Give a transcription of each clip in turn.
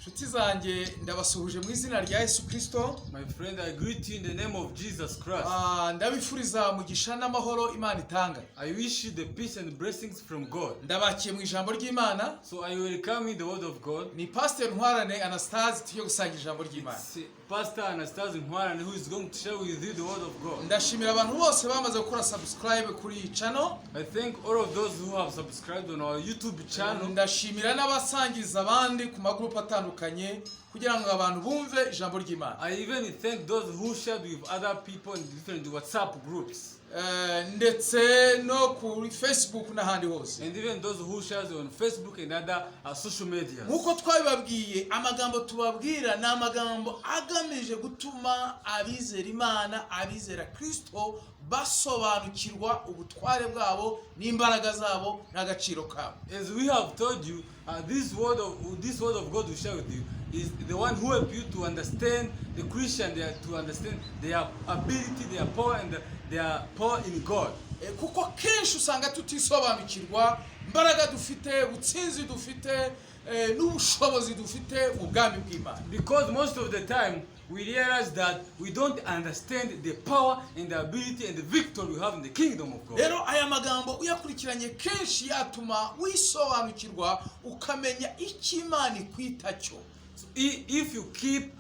Nshuti zanjye ndabasuhuje mu izina rya Yesu Kristo. My friend, I greet you in the name of Jesus Christ. Ndabifuriza mugisha n'amahoro Imana itanga. I wish you the peace and blessings from God. Ndabakiye mu ijambo ry'Imana. So I welcome in the word of God. Ni Pastor Ntwarane Anastase tugiye gusangira ijambo ry'Imana. Pastor Anastase Ntwarane who is going to share with you the word of God. Ndashimira abantu bose bamaze gukora subscribe kuri iyi channel. I thank all of those who have subscribed on our YouTube channel. Ndashimira n'abasangiza abandi ku magroup atandukanye kugira ngo abantu bumve ijambo ry'Imana. I even thank those who shared with other people in different WhatsApp groups. Ndetse no kuri Facebook n'ahandi hose. And even those who shares on Facebook and other social media. Nkuko twabibabwiye, amagambo tubabwira ni amagambo agamije gutuma abizera Imana, abizera Kristo basobanukirwa ubutware bwabo n'imbaraga zabo n'agaciro kabo. As we have told you, this word of God we share with you is the one who help you to understand the Christian, to understand their ability, their power, and their power in God. Kuko kenshi usanga tutisobanukirwa imbaraga dufite, ubutsinzi dufite, n'ubushobozi dufite mu bwami bw'Imana. Because most of the time we realize that we don't understand the power and the ability and the victory we have in the kingdom of God. Rero aya magambo uyakurikiranye kenshi yatuma wisobanukirwa ukamenya icyo Imana ikwita cyo. So if you keep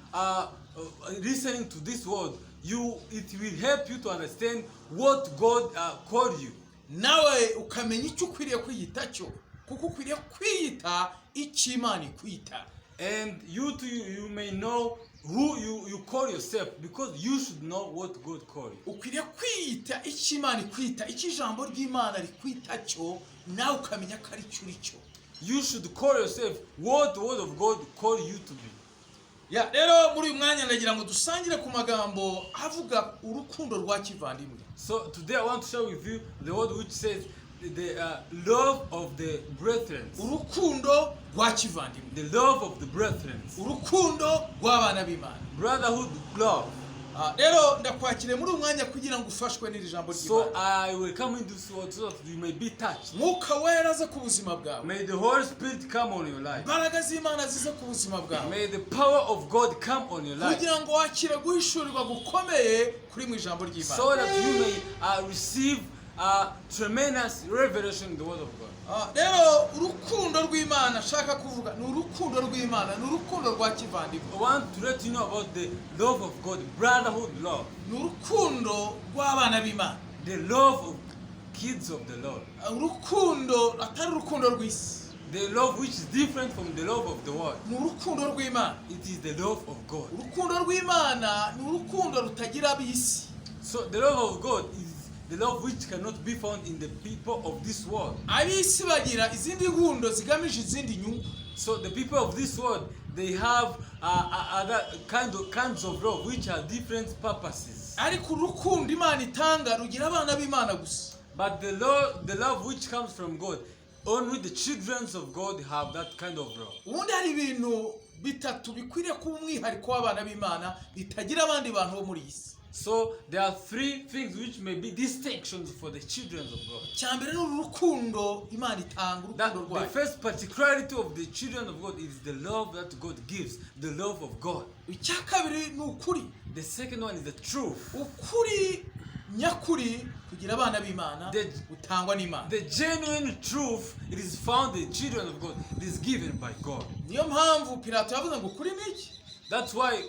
listening to this word, it will help you to understand what God called you. Nawe ukamenya icyo ukwiriye kwiyita cyo, kuko ukwiriye kwiyita icyo Imana ikwita. And you may know who you call yourself, because you should know what God called you. Ukwiriye kwiyita icyo Imana ikwita, icyo ijambo ry'Imana rikwita cyo, nawe ukamenya ko ari cyo uri cyo. You should call yourself what the word of God called you to be. Rero muri uyu mwanya ndagira ngo dusangire ku magambo avuga urukundo rwa kivandimwe. So today I want to share with you the word which says the love of the brethren. Urukundo rwa kivandimwe. The love of the brethren. Urukundo rw'abana b'Imana. Brotherhood love. Rero ndakwakire muri uyu mwanya kugira ngo ufashwe n'iri jambo ry'Imana. So I will come into this word so that you may be touched. Mwuka wera aze ku buzima bwawe. May the Holy Spirit come on your life. Imbaraga z'Imana zize ku buzima bwawe. May the power of God come on your life. Kugira ngo wakire guhishurirwa gukomeye kuri mu ijambo ry'Imana. So that you may receive tremendous revelation in the word of God. Rero urukundo rw'Imana shaka kuvuga ni urukundo rw'Imana, ni urukundo rwa kivandimwe. I want to let you know about the love of God, brotherhood love. Ni urukundo rw'abana b'Imana. The love of kids of the Lord. Urukundo atari urukundo rw'isi. The love which is different from the love of the world. Ni urukundo rw'Imana. It is the love of God. Urukundo rw'Imana ni urukundo rutagira ab'isi. So the love of God is the love which cannot be found in the people of this world. Ab'isi bagira izindi ngundo zigamije izindi nyungu. So the people of this world, they have other kinds of love which are different purposes. Ariko urukundo Imana itanga rugira abana b'Imana gusa. But the love which comes from God, only the children of God have that kind of love. Ubundi hari ibintu bitatu bikwiriye kuba umwihariko w'abana b'Imana bitagira abandi bantu bo muri isi. So there are three things which may be distinctions for the children of God. Cyambere ni urukundo Imana itanga, urukundo rwayo. The first particularity of the children of God is the love that God gives, the love of God. Icya kabiri ni ukuri. The second one is the truth. Ukuri nyakuri kugira abana b'Imana utangwa n'Imana. The genuine truth, it is found in the children of God. It is given by God. Niyo mpamvu Pilato yavuze ngo ukuri ni iki? That's why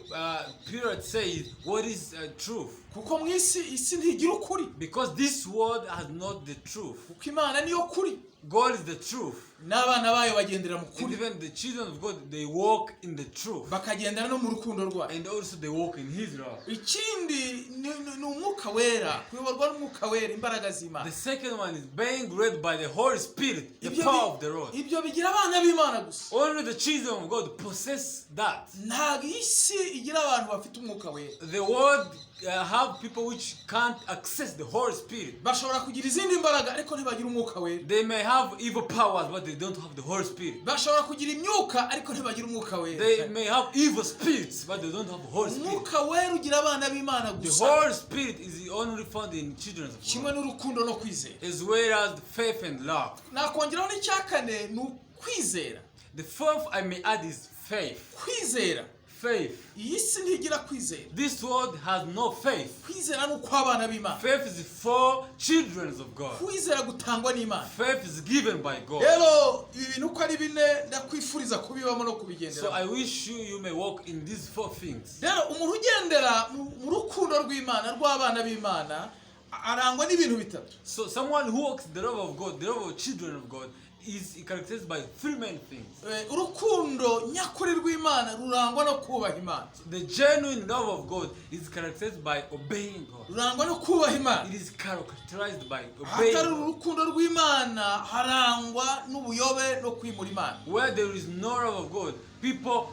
Pilate says, what is truth? Kuko mu isi ntigira ukuri. Because this world has not the truth. Kuko Imana niyo kuri. God is the truth. N'abana bayo bagendera mu And kuri. even the children of God, they walk in the truth. Bakagendera no mu rukundo rwayo. And also they walk in His love. Ikindi ni umwuka wera, kuyoborwa n'umwuka wera, imbaraga z'Imana. The second one is being led by the Holy Spirit, the power of the Lord. Ibyo bigira abana b'Imana gusa. Only the children of God possess that. Ntabwo isi igira abantu bafite umwuka wera. The world have people which can't access the Holy Spirit. Bashobora kugira izindi mbaraga ariko ntibagira umwuka wera. They may have evil powers, but they don't have the Holy Spirit. Bashobora kugira imyuka ariko ntibagira umwuka wera. They may have evil spirits, but they don't have the Holy Spirit. Umwuka wera ugira abana b'Imana The gusa. Holy Spirit is only found in children of Kimwe God, n'urukundo no kwizera. as well as faith and love. Nakongeraho n'icya kane ni ukwizera. The fourth I may add is faith. kwizera. Faith. Iyi si ntigira kwizera. This world has no faith. Kwizera ni ukw'abana b'Imana. Faith is for children of God. Kwizera gutangwa n'Imana. Faith is given by God. Rero ibi bintu uko ari bine ndakwifuriza kubibamo no kubigendera. So I wish you may walk in these four things. Rero umuntu ugendera mu rukundo rw'Imana rw'abana b'Imana arangwa n'ibintu bitatu. So someone who walks the love of God, the love of children of God, is characterized by three main things. Urukundo nyakuri rw'Imana rurangwa no kubaha Imana. The genuine love of God is characterized by obeying God. Rurangwa no kubaha Imana. It is characterized by obeying Hatari God. urukundo rw'Imana harangwa n'ubuyobe no kwimura Imana. Where there is no love of God, people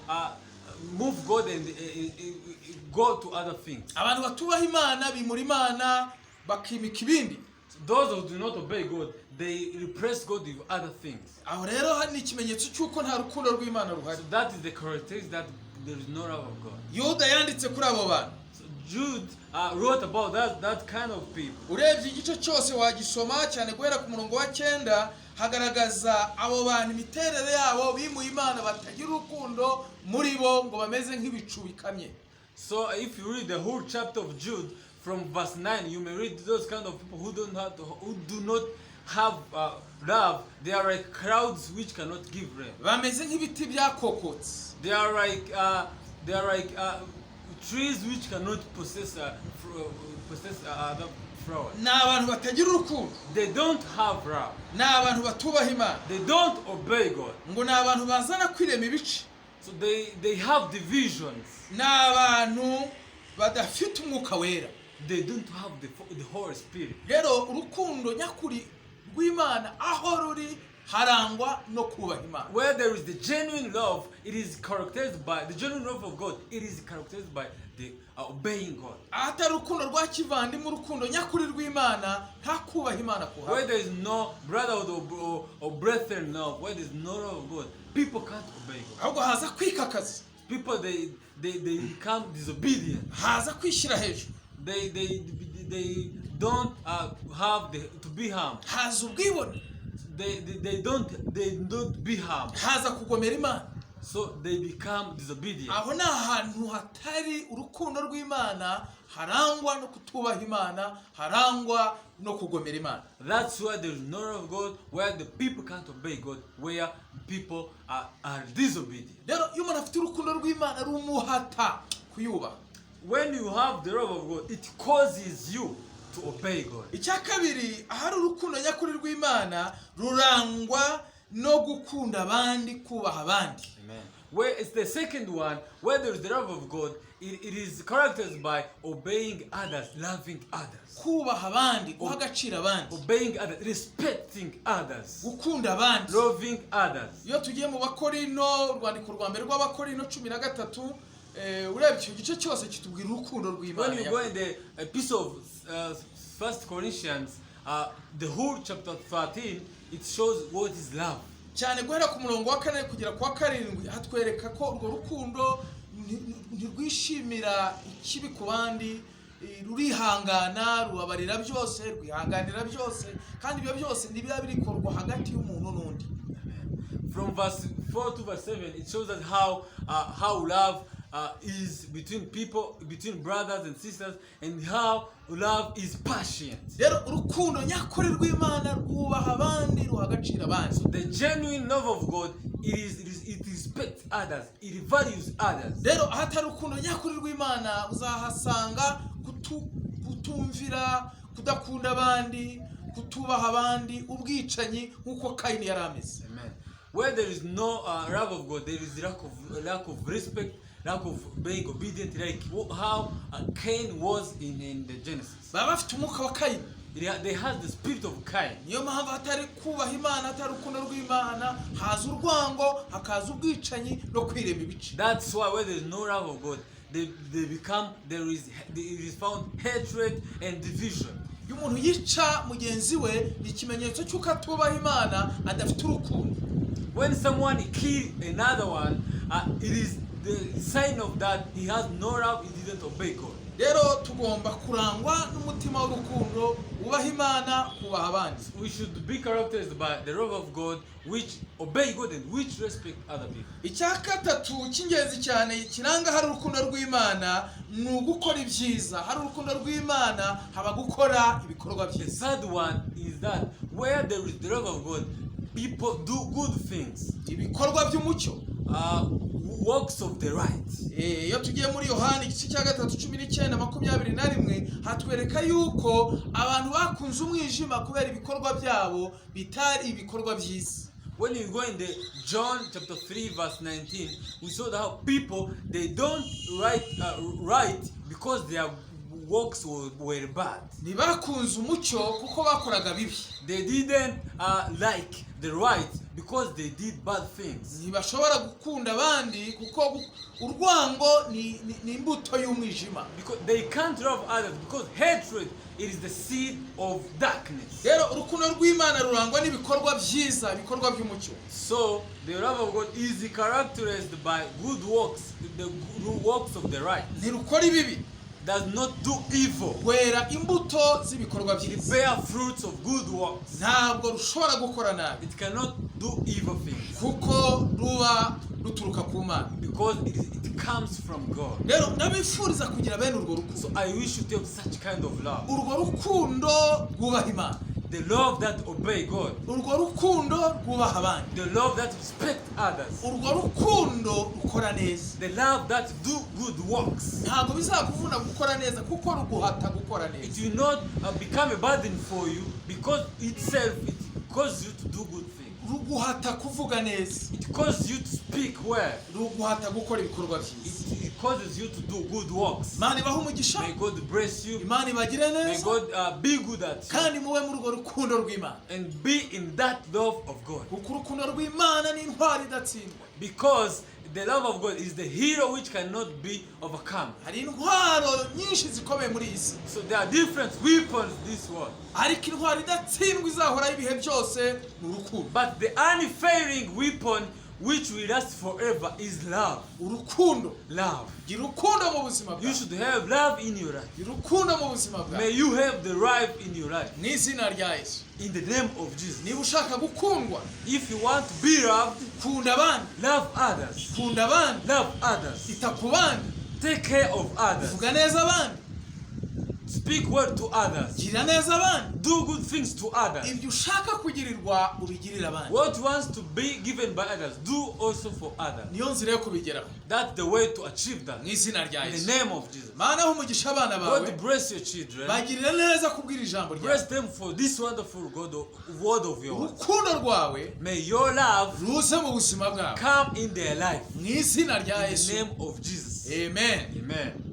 move God and go to other things. Abantu batubaha Imana bimura Imana bakimika ibindi. Those who do not obey God, they repress God with other things. Aho rero hari ikimenyetso cy'uko nta rukundo rw'Imana ruhari. So that is the characteristic that there is no love of God. Yuda yanditse kuri abo bantu. So Jude wrote about that kind of people. Urebye igice cyose wagisoma cyane guhera ku murongo wa 9 hagaragaza abo bantu imiterere yabo bimuye Imana batagira urukundo muri bo ngo bameze nk'ibicu bikamye. So if you read the whole chapter of Jude from verse 9, you may read those kind of people who do not have love. They are like clouds which cannot give rain. Bameze nk'ibiti byakokotse. They are like trees which cannot possess other flowers. Ni abantu batagira urukundo. They don't have love. Ni abantu batubaha Imana. They don't obey God. Ngo ni abantu bazana kwirema ibice. So they have divisions. Ni abantu badafite umwuka wera. They don't have the Holy Spirit. Rero urukundo nyakuri rw'Imana aho ruri harangwa no kubaha Imana. Where there is the genuine love, it is characterized by the genuine love of God. It is characterized by the obeying God. Atari urukundo rwa kivandimwe urukundo nyakuri rw'Imana nta kubaha Imana kuhaba. Where there is no brotherhood or brethren love, where there is no love of God, people can't obey God. Ahubwo haza kwikakaza. People they become disobedient. Haza kwishyira hejuru. They don't have to be harmed. Haza ubwibone. They don't be harmed. Haza kugomera Imana. So they become disobedient. Aho ni ahantu hatari urukundo rw'Imana harangwa no kutubaha Imana, harangwa no kugomera Imana. That's why there is no love of God, where the people can't obey God, where people are disobedient. Rero iyo umuntu afite urukundo rw'Imana rumuhata kuyubaha. When you have the love of God, it causes you to obey God. Icya kabiri ahari urukundo nyakuri rw'Imana rurangwa no gukunda abandi kubaha abandi. Amen. Where it's the second one, where there is the love of God, it is characterized by obeying others, loving others. Kubaha abandi, guha agaciro abandi. Obeying others, respecting others. Gukunda abandi. Loving others. Iyo tugiye mu Bakorino, urwandiko rwa mbere rw'Abakorino 13, urebye icyo gice cyose kitubwira urukundo rw'Imana. When you go in the epistle of 1 Corinthians, the whole chapter 13, it shows what is love. Cyane guhera ku murongo wa 4 kugera ku wa 7 hatwereka ko urwo rukundo ntirwishimira ikibi ku bandi, rurihangana, rubabarira byose, rwihanganira byose, kandi ibyo byose nibiba birikorwa hagati y'umuntu n'undi. From verse 4 to verse 7, it shows us how love is between people, between brothers and sisters, and how love is passionate. Rero urukundo nyakuri rw'Imana rwubaha abandi, ruha agaciro abandi. So the genuine love of God, it respects others, it values others. Rero ahatari urukundo nyakuri rw'Imana uzahasanga kutumvira, kudakunda abandi, kutubaha abandi, ubwicanyi nk'uko Kaini yari ameze. Amen. Where there is no love of God, there is lack of respect, lack of being obedient, like how Cain was in the Genesis. Baba bafite umwuka wa Kaini. They have the spirit of Cain. Niyo mpamvu hatari kubaha Imana, hatari urukundo rw'Imana, haza urwango, hakaza ubwicanyi no kwirema ibice. That's why where there is no love of God, there is found hatred and division. Iyo umuntu yica mugenzi we ni ikimenyetso cy'uko atubaha Imana, adafite urukundo. When someone kills another one, it is the sign of that he has no love, he didn't obey God. rero tugomba kurangwa n'umutima w'urukundo ubaha Imana kubaha abandi. We should be characterized by the love of God, which obey God and which respect other people. icya gatatu cy'ingenzi cyane kiranga hari urukundo rw'Imana ni ugukora ibyiza. Hari urukundo rw'Imana haba gukora ibikorwa The byiza. third one is that where there is the love of God, people do good things, ibikorwa by'umucyo. works of the right. iyo tugiye muri Yohana igice cya 3:19-21 hatwereka yuko abantu bakunze umwijima kubera ibikorwa byabo bitari ibikorwa byiza. When you go in the John chapter 3 verse 19, we saw that how people, they don't write because their works were bad. ntibakunze umucyo kuko bakoraga bibi. They didn't like the right because they did bad things. ntibashobora gukunda abandi kuko urwango ni imbuto y'umwijima. Because they can't love others because hatred, it is the seed of darkness. rero urukundo rw'Imana rurangwa n'ibikorwa byiza, ibikorwa by'umucyo. So the love of God is characterized by good works, the good works of the right. ntirukora ibibi, Does not do evil. rwera imbuto z'ibikorwa It byiza. bear fruits of good works. ntabwo rushobora gukora nabi It cannot do evil things kuko ruba ruturuka ku Mana. because it comes from God. rero ndabifuriza kugira bene urwo So rukundo, I wish you to have such kind of love. urwo rukundo rwubaha Imana, The love that obey God. urwo rukundo rwubaha abandi, The love that respect others. urwo rukundo rukora neza. The love that do good works. ntabwo bizakuvuna gukora neza kuko ruguhata gukora It neza. will not become a burden for you because itself it causes you to do good things. ruguhata kuvuga neza, It causes you to speak well. ruguhata gukora ibikorwa byiza. It causes you to do good works. Imana ibahe umugisha, May God bless you. Imana ibagire May neza, God be good at you. kandi mube muri urwo rukundo rw'Imana, And be in that love of God. kuko urukundo rw'Imana ni intwari idatsindwa. Because the love of God is the hero which cannot be overcome. hari intwaro nyinshi zikomeye muri iyi si, So there are different weapons this world. ariko intwaro idatsindwa izahoraho ibihe byose ni urukundo. But the unfailing weapon which will last forever is love. urukundo, Love. gira urukundo mu buzima You bwawe, should have love in your life. gira urukundo mu buzima May bwawe, you have the love in your life. mu izina rya Yesu. In the name of Jesus. niba ushaka gukundwa, If you want to be loved, kunda abandi, love others. kunda abandi, Love others. ita ku bandi, Take care of others. vuga neza abandi, Speak well to others. gira neza abandi. Do good things to others. ibyo ushaka kugirirwa ubigirire abandi. What wants to be given by others, do also for others. niyo nzira yo kubigeraho, That's the way to achieve that. mu izina rya In Yesu. the name of Jesus. Mana aho umugisha abana bawe, God bless your children. bagirire neza kubwira ijambo ryawe. Bless them for this wonderful word of yours. urukundo rwawe May your love ruze mu buzima bwawe, come in their life. mu izina rya In the Yesu. name of Jesus. Amen. Amen.